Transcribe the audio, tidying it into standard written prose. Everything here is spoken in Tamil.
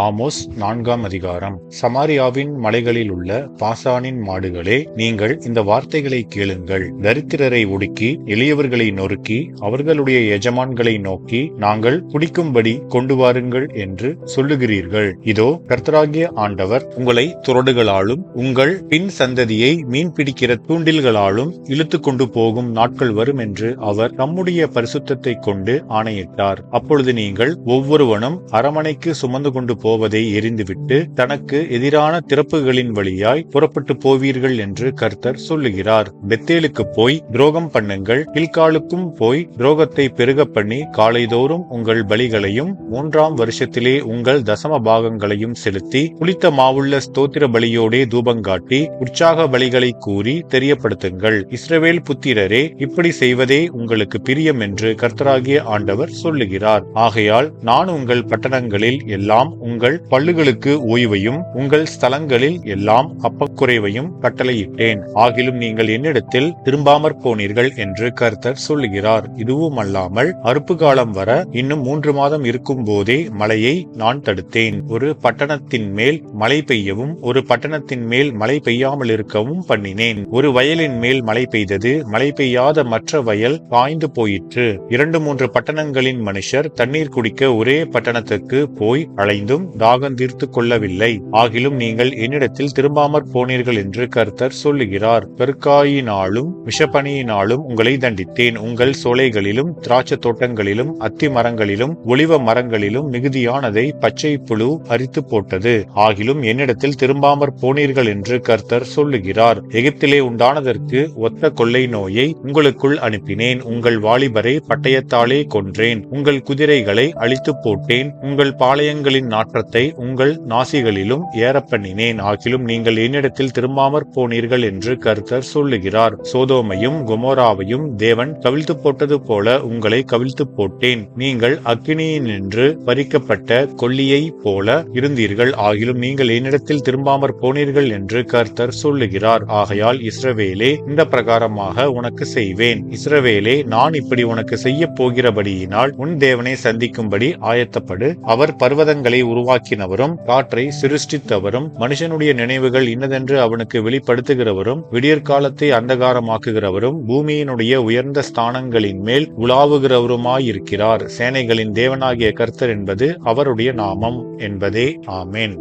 ஆமோஸ் 4ஆம் அதிகாரம். சமாரியாவின் மலைகளில் உள்ள பாசானின் மாடுகளே, நீங்கள் இந்த வார்த்தைகளை கேளுங்கள். தரித்திரரை ஒடுக்கி எளியவர்களை நொறுக்கி அவர்களுடைய எஜமான்களை நோக்கி, நாங்கள் குடிக்கும்படி கொண்டு வாருங்கள் என்று சொல்லுகிறீர்கள். இதோ, கர்த்தராகிய ஆண்டவர் உங்களை துறடுகளாலும் உங்கள் பின் சந்ததியை மீன் பிடிக்கிற தூண்டில்களாலும் இழுத்து கொண்டு போகும் நாட்கள் வரும் என்று அவர் நம்முடைய பரிசுத்தத்தை கொண்டு ஆணையிட்டார். அப்பொழுது நீங்கள் ஒவ்வொருவனும் அரமனைக்கு சுமந்து கொண்டு போவதை எரிந்துவிட்டு தனக்கு எதிரான திறப்புகளின் வழியாய் புறப்பட்டு போவீர்கள் என்று கர்த்தர் சொல்லுகிறார். பெத்தேலுக்கு போய் துரோகம் பண்ணுங்கள், கில்காலுக்கும் போய் துரோகத்தை பெருக பண்ணி காலைதோறும் உங்கள் பலிகளையும் 3ஆம் வருஷத்திலே உங்கள் தசம பாகங்களையும் செலுத்தி புளித்த மாவுள்ள ஸ்தோத்திர பலியோடே தூபங்காட்டி உற்சாக பலிகளை கூறி தெரியப்படுத்துங்கள். இஸ்ரவேல் புத்திரரே, இப்படி செய்வதே உங்களுக்கு பிரியம் என்று கர்த்தராகிய ஆண்டவர் சொல்லுகிறார். ஆகையால் நான் உங்கள் பட்டணங்களில் எல்லாம் உங்கள் பல்லுகளுக்கு ஓய்வையும் உங்கள் ஸ்தலங்களில் எல்லாம் அப்பக்குறைவையும் கட்டளையிட்டேன். ஆகிலும் நீங்கள் என்னிடத்தில் திரும்பாமற் போனீர்கள் என்று கர்த்தர் சொல்லுகிறார். இதுவும் அல்லாமல் அறுப்பு காலம் வர இன்னும் 3 மாதம் இருக்கும் போதே மழையை நான் தடுத்தேன். ஒரு பட்டணத்தின் மேல் மழை பெய்யவும் ஒரு பட்டணத்தின் மேல் மழை பெய்யாமல் இருக்கவும் பண்ணினேன். ஒரு வயலின் மேல் மழை பெய்தது, மழை பெய்யாத மற்ற வயல் காய்ந்து போயிற்று. 2-3 பட்டணங்களின் மனுஷர் தண்ணீர் குடிக்க ஒரே பட்டணத்துக்கு போய் அலைந்தும் தாகம் தீர்த்து கொள்ளவில்லை. ஆகிலும் நீங்கள் என்னிடத்தில் திரும்பாமற் போனீர்கள் என்று கர்த்தர் சொல்லுகிறார். பெருக்காயினாலும் விஷப்பனியினாலும் உங்களை தண்டித்தேன். உங்கள் சோலைகளிலும் திராட்சை தோட்டங்களிலும் அத்தி மரங்களிலும் ஒலிவ மரங்களிலும் மிகுதியானதை பச்சை புழு அரித்து போட்டது. ஆகிலும் என்னிடத்தில் திரும்பாமற் போனீர்கள் என்று கர்த்தர் சொல்லுகிறார். எகிப்திலே உண்டானதற்கு ஒத்த கொள்ளை நோயை உங்களுக்குள் அனுப்பினேன். உங்கள் வாலிபரை பட்டயத்தாலே கொன்றேன். உங்கள் குதிரைகளை அழித்து போட்டேன். உங்கள் பாளையங்களின் நாற்றத்தை உங்கள் நாசிகளிலும் ஏறப்பண்ணினேன். ஆகிலும் நீங்கள் என்னிடத்தில் திரும்பாமற் போனீர்கள் என்று கர்த்தர் சொல்லுகிறார். சோதோமையும் கொமோராவையும் தேவன் கவிழ்த்து போட்டது போல உங்களை கவிழ்த்து போட்டேன். நீங்கள் அக்கினியினின்று பறிக்கப்பட்ட கொள்ளியை போல இருந்தீர்கள். ஆகிலும் நீங்கள் என்னிடத்தில் திரும்பாமற் போனீர்கள் என்று கர்த்தர் சொல்லுகிறார். ஆகையால் இஸ்ரவேலே, இந்த பிரகாரமாக உனக்கு செய்வேன். இஸ்ரவேலே, நான் இப்படி உனக்கு செய்ய போகிறபடியினால் உன் தேவனை சந்திக்கும்படி ஆயத்தப்படு. அவர் பர்வதங்களை உருவாக்கினவரும் காற்றை சிருஷ்டித்தவரும் மனுஷனுடைய நினைவுகள் இன்னதென்று அவனுக்கு வெளிப்படுத்துகிறவரும் விடியற்காலத்தை அந்தகாரமாக்குகிறவரும் பூமியினுடைய உயர்ந்த ஸ்தானங்களின் மேல் உலாவுகிறவருமாயிருக்கிறார். சேனைகளின் தேவனாகிய கர்த்தர் என்பது அவருடைய நாமம் என்பதே. ஆமேன்.